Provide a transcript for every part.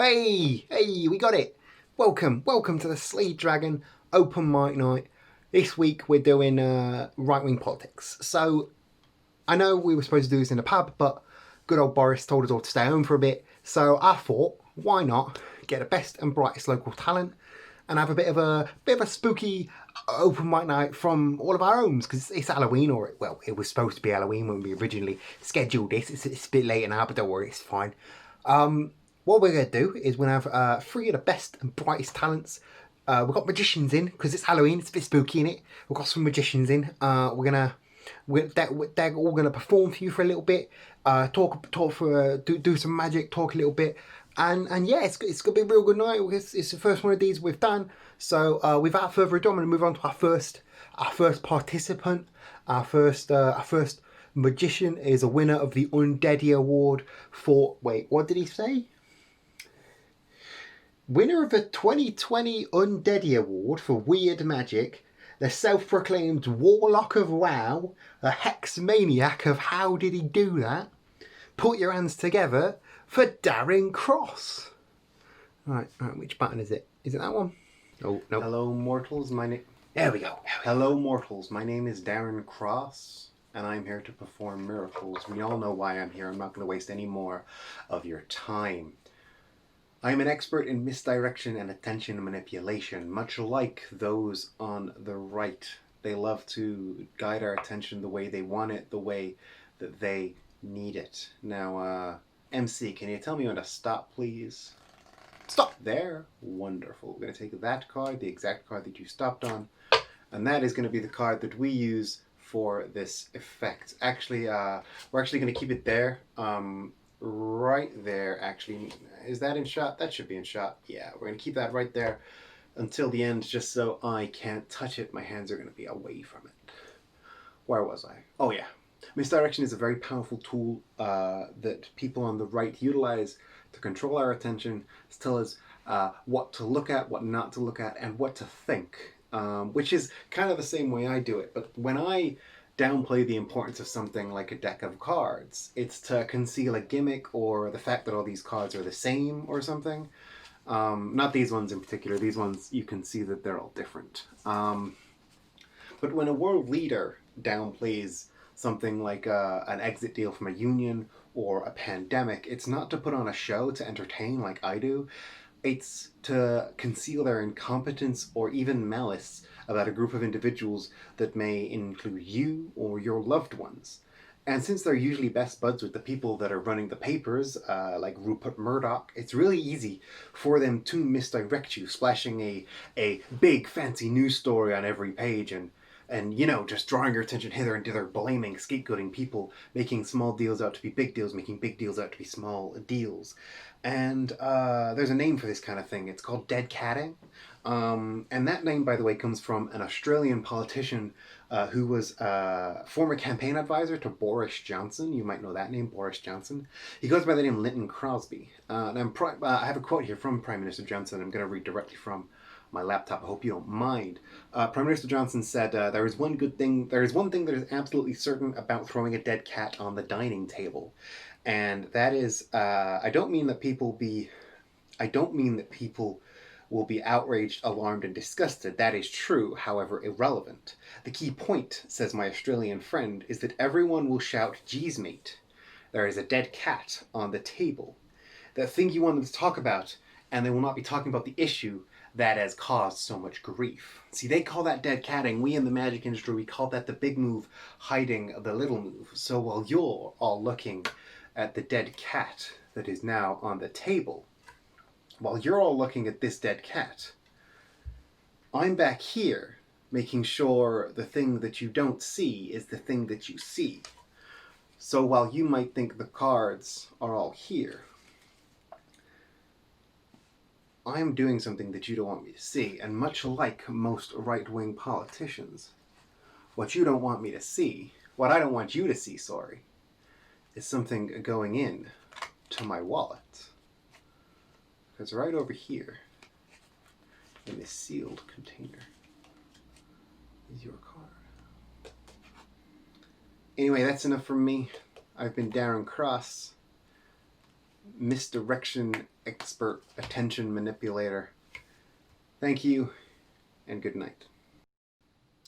Hey, we got it. Welcome to the Slade Dragon Open Mic Night. This week we're doing right-wing politics. So, I know we were supposed to do this in a pub, but good old Boris told us all to stay home for a bit. So I thought, why not get the best and brightest local talent and have a bit of a spooky open mic night from all of our homes, because it's Halloween, or well, it was supposed to be Halloween when we originally scheduled this. It's a bit late now, but don't worry, it's fine. What we're going to do is we're going to have three of the best and brightest talents. We've got magicians in, because it's Halloween, it's a bit spooky, innit? We've got some magicians in. They're all going to perform for you for a little bit, do some magic, talk a little bit. And yeah, it's going to be a real good night. It's the first one of these we've done. So without further ado, I'm going to move on to our first participant. Our first magician is a winner of the Undeady Award for, wait, what did he say? Winner of the 2020 Undeady Award for Weird Magic, the self-proclaimed Warlock of WoW, the Hex Maniac of How Did He Do That? Put your hands together for Darren Cross. Right, which button is it? Is it that one? Oh, no. Hello, mortals. There we go. Hello, mortals. My name is Darren Cross, and I'm here to perform miracles. We all know why I'm here. I'm not going to waste any more of your time. I'm an expert in misdirection and attention manipulation, much like those on the right. They love to guide our attention the way they want it, the way that they need it. Now, MC, can you tell me when to stop, please? Stop there. Wonderful. We're going to take that card, the exact card that you stopped on, and that is going to be the card that we use for this effect. Actually, we're actually going to keep it there. Right there, actually. Is that in shot? That should be in shot. Yeah, we're going to keep that right there until the end, just so I can't touch it. My hands are going to be away from it. Where was I? Oh, yeah. Misdirection is a very powerful tool that people on the right utilize to control our attention, to tell us what to look at, what not to look at, and what to think, which is kind of the same way I do it. But when I downplay the importance of something like a deck of cards, it's to conceal a gimmick or the fact that all these cards are the same or something. Not these ones in particular. These ones, you can see that they're all different. But when a world leader downplays something like an exit deal from a union or a pandemic, it's not to put on a show to entertain like I do. It's to conceal their incompetence or even malice about a group of individuals that may include you or your loved ones. And since they're usually best buds with the people that are running the papers, like Rupert Murdoch, it's really easy for them to misdirect you, splashing a big fancy news story on every page and you know, just drawing your attention hither and thither, blaming, scapegoating people, making small deals out to be big deals, making big deals out to be small deals. And there's a name for this kind of thing. It's called dead catting. And that name, by the way, comes from an Australian politician who was a former campaign advisor to Boris Johnson. You might know that name, Boris Johnson. He goes by the name Linton Crosby. And I have a quote here from Prime Minister Johnson. I'm going to read directly from my laptop. I hope you don't mind. Prime Minister Johnson said, there is one thing that is absolutely certain about throwing a dead cat on the dining table. And that is, I don't mean that people will be outraged, alarmed, and disgusted. That is true, however irrelevant. The key point, says my Australian friend, is that everyone will shout, "Geez, mate, there is a dead cat on the table." That thing you want them to talk about, and they will not be talking about the issue that has caused so much grief. See, they call that dead catting. We in the magic industry, we call that the big move hiding the little move. So while you're all looking at the dead cat that is now on the table, while you're all looking at this dead cat, I'm back here making sure the thing that you don't see is the thing that you see. So while you might think the cards are all here, I'm doing something that you don't want me to see, and much like most right-wing politicians, what you don't want me to see, what I don't want you to see, sorry, is something going in to my wallet. Because right over here, in this sealed container, is your card. Anyway, that's enough from me. I've been Darren Cross. Misdirection expert attention manipulator. Thank you, and good night.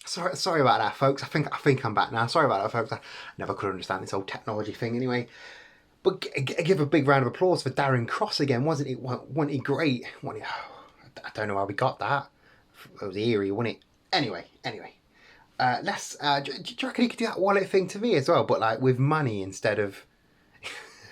Sorry about that, folks. I think I'm back now. Sorry about that, folks. I never could understand this whole technology thing anyway. But give a big round of applause for Darren Cross again, wasn't it? Wasn't he great? I don't know how we got that. It was eerie, wasn't it? Anyway. Let's. Do you reckon he could do that wallet thing to me as well, but like with money instead of?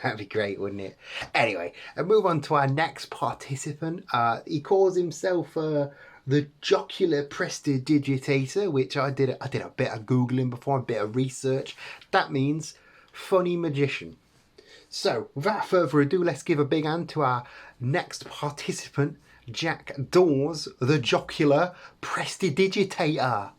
That'd be great, wouldn't it? Anyway, and move on to our next participant. He calls himself the jocular prestidigitator, which I did a bit of Googling before, a bit of research. That means funny magician. So, without further ado, let's give a big hand to our next participant, Jack Dawes, the jocular prestidigitator.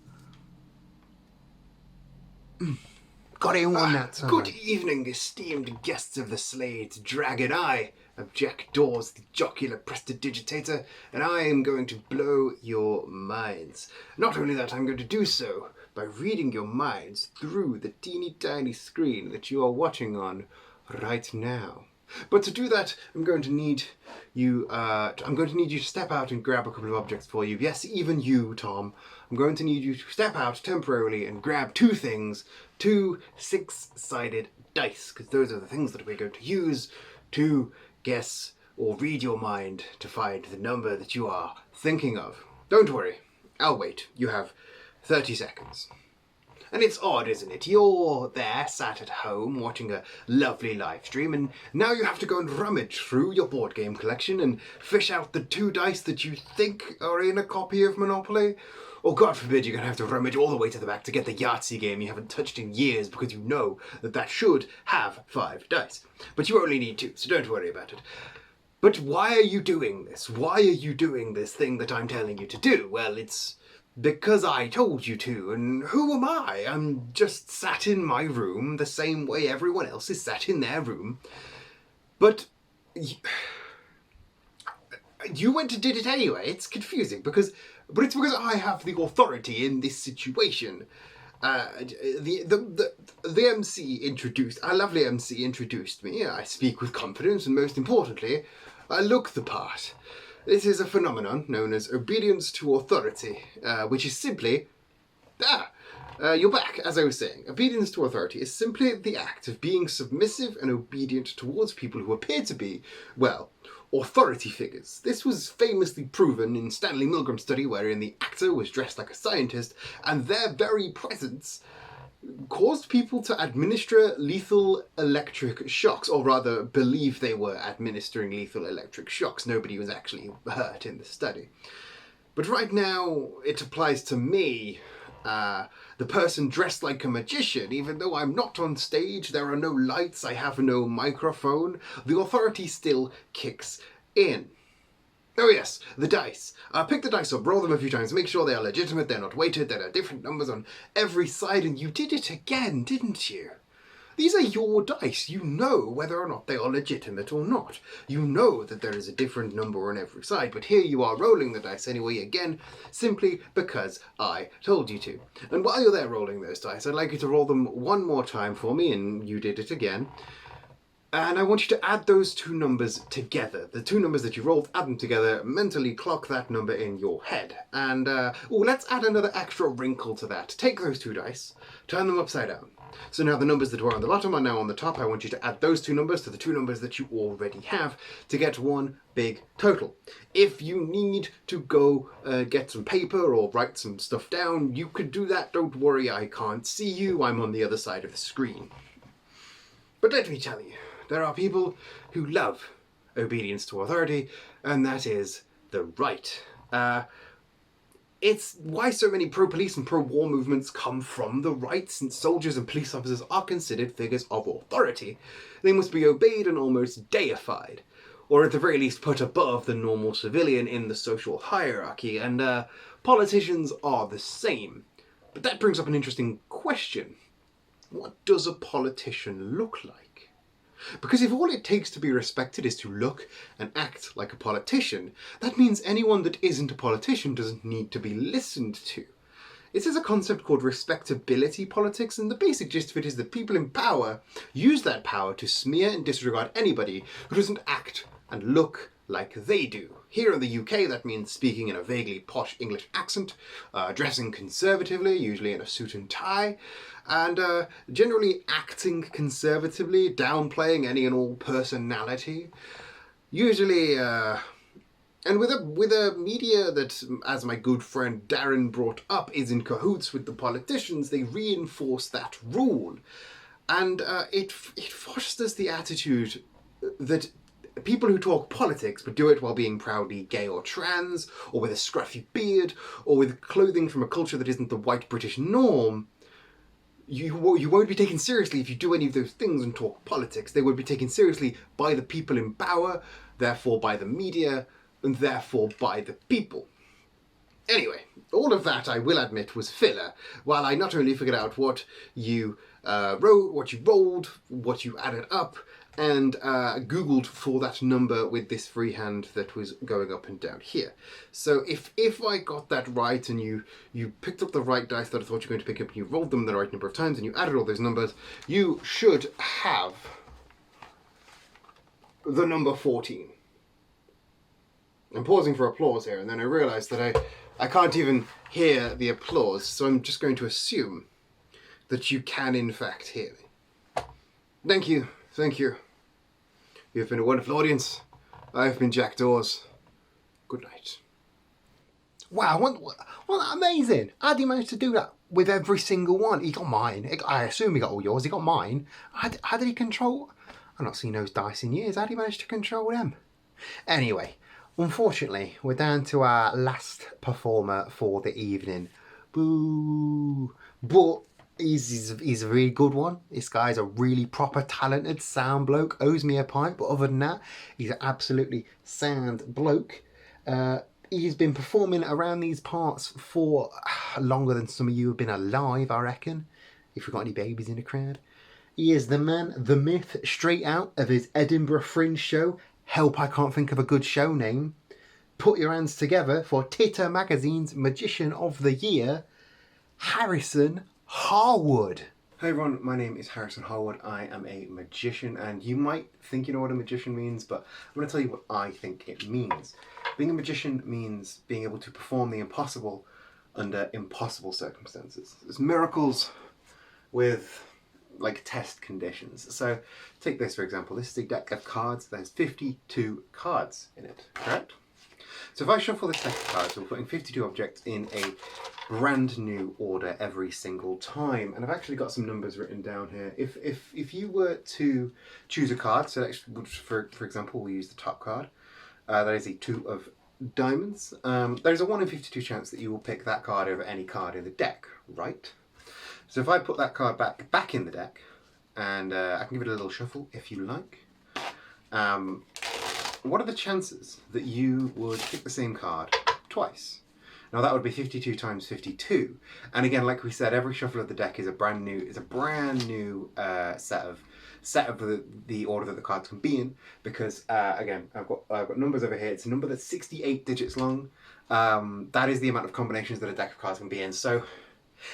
Got it in one that time. Good evening, esteemed guests of the Slayed Dragon. I am Jack Dawes, the jocular prestidigitator, and I am going to blow your minds. Not only that, I'm going to do so by reading your minds through the teeny tiny screen that you are watching on right now. But to do that, I'm going to need you to step out and grab a couple of objects for you. Yes, even you, Tom. I'm going to need you to step out temporarily and grab two things, two six-sided dice, because those are the things that we're going to use to guess or read your mind to find the number that you are thinking of. Don't worry, I'll wait. You have 30 seconds. And it's odd, isn't it? You're there, sat at home, watching a lovely live stream, and now you have to go and rummage through your board game collection and fish out the two dice that you think are in a copy of Monopoly. Or God forbid you're going to have to rummage all the way to the back to get the Yahtzee game you haven't touched in years because you know that should have 5 dice. But you only need 2, so don't worry about it. But why are you doing this? Why are you doing this thing that I'm telling you to do? Well, it's because I told you to, and who am I? I'm just sat in my room the same way everyone else is sat in their room. But you went and did it anyway. It's confusing but it's because I have the authority in this situation. The MC introduced, our lovely MC introduced me. I speak with confidence, and most importantly, I look the part. This is a phenomenon known as obedience to authority, which is simply... you're back, as I was saying. Obedience to authority is simply the act of being submissive and obedient towards people who appear to be, well, authority figures. This was famously proven in Stanley Milgram's study, wherein the actor was dressed like a scientist, and their very presence caused people to administer lethal electric shocks, or rather believe they were administering lethal electric shocks. Nobody was actually hurt in the study. But right now, it applies to me, the person dressed like a magician. Even though I'm not on stage, there are no lights, I have no microphone, the authority still kicks in. Oh yes, the dice. Pick the dice up, roll them a few times, make sure they are legitimate, they're not weighted, there are different numbers on every side, and you did it again, didn't you? These are your dice. You know whether or not they are legitimate or not. You know that there is a different number on every side, but here you are rolling the dice anyway again, simply because I told you to. And while you're there rolling those dice, I'd like you to roll them one more time for me, and you did it again. And I want you to add those two numbers together. The two numbers that you rolled, add them together, mentally clock that number in your head. And, let's add another extra wrinkle to that. Take those two dice, turn them upside down. So now the numbers that were on the bottom are now on the top. I want you to add those two numbers to the two numbers that you already have to get one big total. If you need to go get some paper or write some stuff down, you could do that. Don't worry, I can't see you. I'm on the other side of the screen. But let me tell you, there are people who love obedience to authority, and that is the right. It's why so many pro-police and pro-war movements come from the right, since soldiers and police officers are considered figures of authority. They must be obeyed and almost deified, or at the very least put above the normal civilian in the social hierarchy, and politicians are the same. But that brings up an interesting question. What does a politician look like? Because if all it takes to be respected is to look and act like a politician, that means anyone that isn't a politician doesn't need to be listened to. This is a concept called respectability politics, and the basic gist of it is that people in power use that power to smear and disregard anybody who doesn't act and look like they do. Here in the UK, that means speaking in a vaguely posh English accent, dressing conservatively, usually in a suit and tie, and generally acting conservatively, downplaying any and all personality. Usually, and with a media that, as my good friend Darren brought up, is in cahoots with the politicians, they reinforce that rule. And it fosters the attitude that people who talk politics but do it while being proudly gay or trans, or with a scruffy beard, or with clothing from a culture that isn't the white British norm, you won't be taken seriously if you do any of those things and talk politics. They won't be taken seriously by the people in power, therefore by the media, and therefore by the people. Anyway, all of that, I will admit, was filler, while I not only figured out what you wrote, what you rolled, what you added up, and Googled for that number with this freehand that was going up and down here. So if I got that right, and you picked up the right dice that I thought you were going to pick up, and you rolled them the right number of times, and you added all those numbers, you should have the number 14. I'm pausing for applause here, and then I realised that I can't even hear the applause, so I'm just going to assume that you can in fact hear me. Thank you. You've been a wonderful audience. I've been Jack Dawes. Good night. Wow, what amazing. How did he manage to do that with every single one? He got mine. I assume he got all yours. He got mine. How did he control? I've not seen those dice in years. How did he manage to control them? Anyway, unfortunately, we're down to our last performer for the evening. Boo. But he's a really good one. This guy's a really proper talented sound bloke. Owes me a pint, but other than that, he's an absolutely sound bloke. He's been performing around these parts for longer than some of you have been alive, I reckon, if we've got any babies in the crowd. He is the man, the myth, straight out of his Edinburgh Fringe show. Help, I can't think of a good show name. Put your hands together for Titter Magazine's Magician of the Year, Harrison Harwood. Hi everyone, my name is Harrison Harwood. I am a magician, and you might think you know what a magician means, but I'm going to tell you what I think it means. Being a magician means being able to perform the impossible under impossible circumstances. It's miracles with like test conditions. So take this for example. This is a deck of cards. There's 52 cards in it, correct? So if I shuffle this deck of cards, we're putting 52 objects in a brand new order every single time. And I've actually got some numbers written down here. If you were to choose a card, so for example, we'll use the top card. That is a 2 of diamonds. There's a 1 in 52 chance that you will pick that card over any card in the deck, right? So if I put that card back in the deck, and I can give it a little shuffle if you like. What are the chances that you would pick the same card twice? Now that would be 52 times 52. And again, like we said, every shuffle of the deck is a brand new set of the order that the cards can be in, because again, I've got numbers over here. It's a number that's 68 digits long. That is the amount of combinations that a deck of cards can be in. So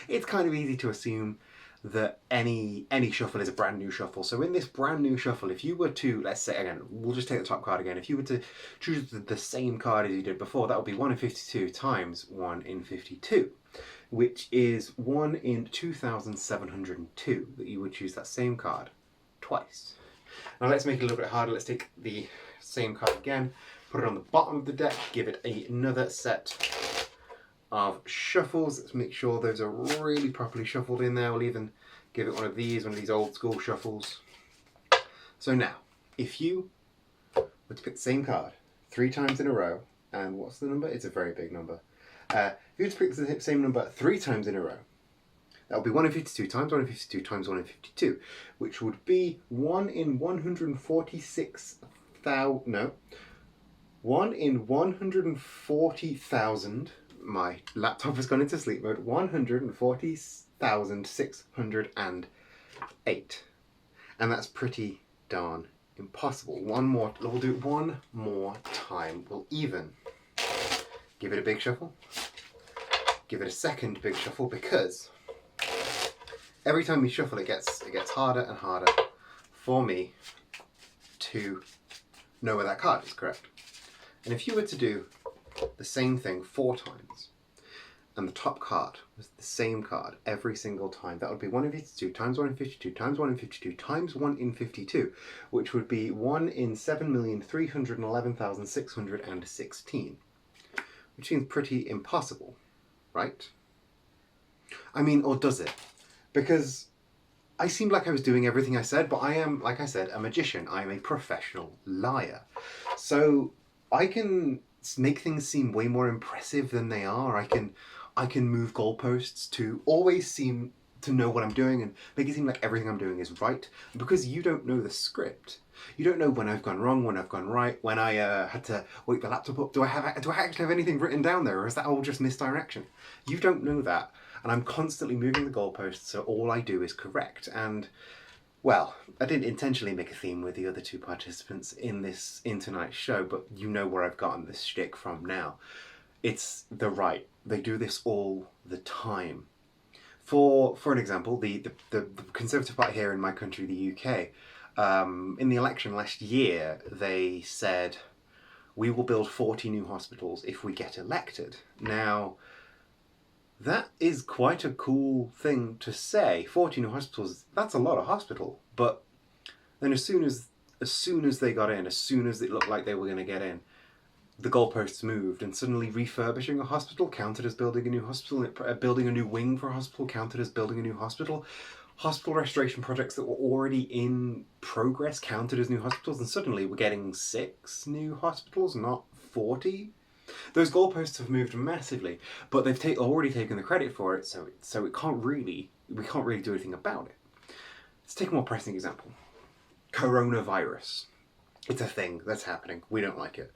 it's kind of easy to assume that any shuffle is a brand new shuffle. So in this brand new shuffle, if you were to, let's say again, we'll just take the top card again. If you were to choose the same card as you did before, that would be 1 in 52 times 1 in 52, which is 1 in 2,702 that you would choose that same card twice. Now let's make it a little bit harder. Let's take the same card again, put it on the bottom of the deck, give it another set of shuffles. Let's make sure those are really properly shuffled in there. We'll even give it one of these old school shuffles. So now, if you were to pick the same card 3 times in a row, and what's the number? It's a very big number. If you were to pick the same number 3 times in a row, that would be 1 in 52 times 1 in 52 times 1 in 52, which would be 1 in 146,000, no, 1 in 140,000, my laptop has gone into sleep mode, 140,608. And that's pretty darn impossible. We'll do it one more time. We'll even give it a big shuffle, give it a second big shuffle, because every time we shuffle it gets harder and harder for me to know where that card is, correct? And if you were to do the same thing 4 times, and the top card was the same card every single time, that would be 1 in 52 times 1 in 52 times 1 in 52 times 1 in 52, which would be 1 in 7,311,616, which seems pretty impossible, right? I mean, or does it? Because I seemed like I was doing everything I said, but I am, like I said, a magician. I am a professional liar. So I can make things seem way more impressive than they are. I can move goalposts to always seem to know what I'm doing and make it seem like everything I'm doing is right. And because you don't know the script, you don't know when I've gone wrong, when I've gone right, when I had to wake the laptop up. Do I actually have anything written down there, or is that all just misdirection? You don't know that, and I'm constantly moving the goalposts, so all I do is correct. And well, I didn't intentionally make a theme with the other 2 participants in tonight's show, but you know where I've gotten this shtick from now. It's the right. They do this all the time. For an example, the Conservative Party here in my country, the UK, in the election last year, they said, we will build 40 new hospitals if we get elected. Now, that is quite a cool thing to say. 40 new hospitals, that's a lot of hospital. But then as soon as they got in, as soon as it looked like they were going to get in, the goalposts moved, and suddenly refurbishing a hospital counted as building a new hospital, building a new wing for a hospital counted as building a new hospital. Hospital restoration projects that were already in progress counted as new hospitals, and suddenly we're getting 6 new hospitals, not 40. Those goalposts have moved massively, but they've already taken the credit for it, so we can't really do anything about it. Let's take a more pressing example. Coronavirus. It's a thing that's happening. We don't like it.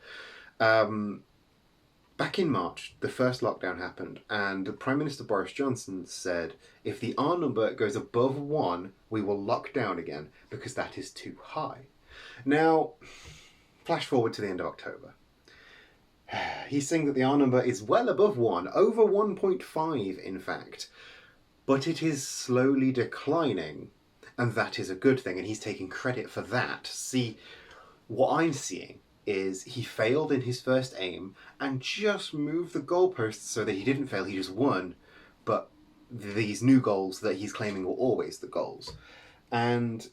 Back in March, the first lockdown happened, and Prime Minister Boris Johnson said, if the R number goes above 1, we will lock down again, because that is too high. Now, flash forward to the end of October. He's saying that the R number is well above 1, over 1.5 in fact, but it is slowly declining, and that is a good thing, and he's taking credit for that. See, what I'm seeing is he failed in his first aim and just moved the goalposts so that he didn't fail, he just won. But these new goals that he's claiming were always the goals. And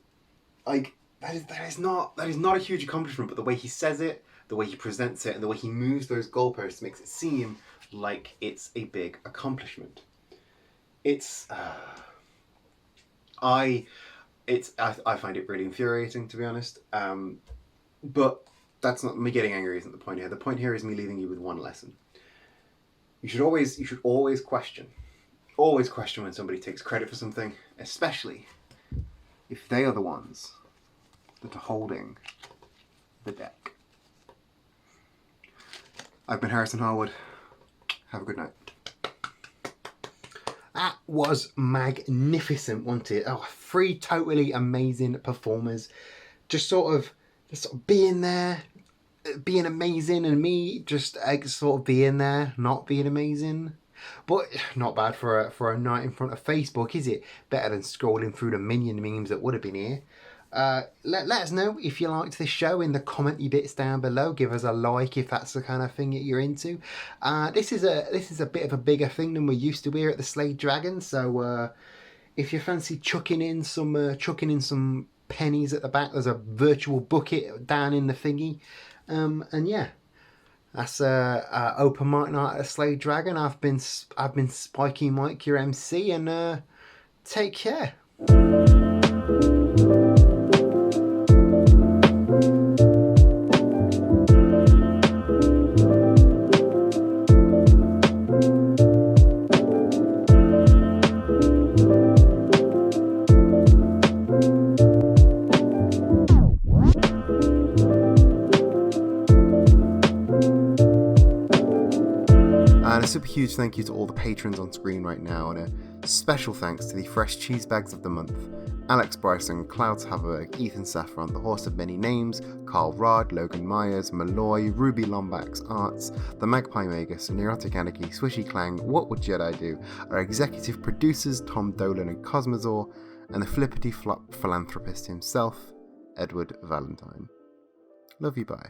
like that is not a huge accomplishment, but the way he says it, the way he presents it, and the way he moves those goalposts makes it seem like it's a big accomplishment. I find it really infuriating, to be honest. But that's not me getting angry. Isn't the point here? The point here is me leaving you with one lesson. You should always question. Always question when somebody takes credit for something, especially if they are the ones that are holding the deck. I've been Harrison Harwood. Have a good night. That was magnificent, wasn't it? Oh, 3 totally amazing performers. Just sort of being there, being amazing, and me just sort of being there, not being amazing. But not bad for a night in front of Facebook, is it? Better than scrolling through the minion memes that would have been here. Let us know if you liked this show in the commenty bits down below. Give us a like if that's the kind of thing that you're into. This is a bit of a bigger thing than we're used to here at the Slade Dragon. So if you fancy chucking in some pennies at the back, there's a virtual bucket down in the thingy. And yeah, that's open mic night at the Slade Dragon. I've been Spiky Mike, your MC, and take care. And a super huge thank you to all the patrons on screen right now, and a special thanks to the Fresh Cheese Bags of the Month: Alex Bryson, Clouds Haberberg, Ethan Safron, The Horse of Many Names, Karl Raade, Logan Myers, Mulloy, Ruby Lombax Arts, The Magpie Magus, Neuroticanarchy, swishyclang, What Would Jedi Do? Our executive producers Tom, Dolan and Kozmosaur, and the flippity-flop philanthropist himself, Edward Valentine. Love you, bye.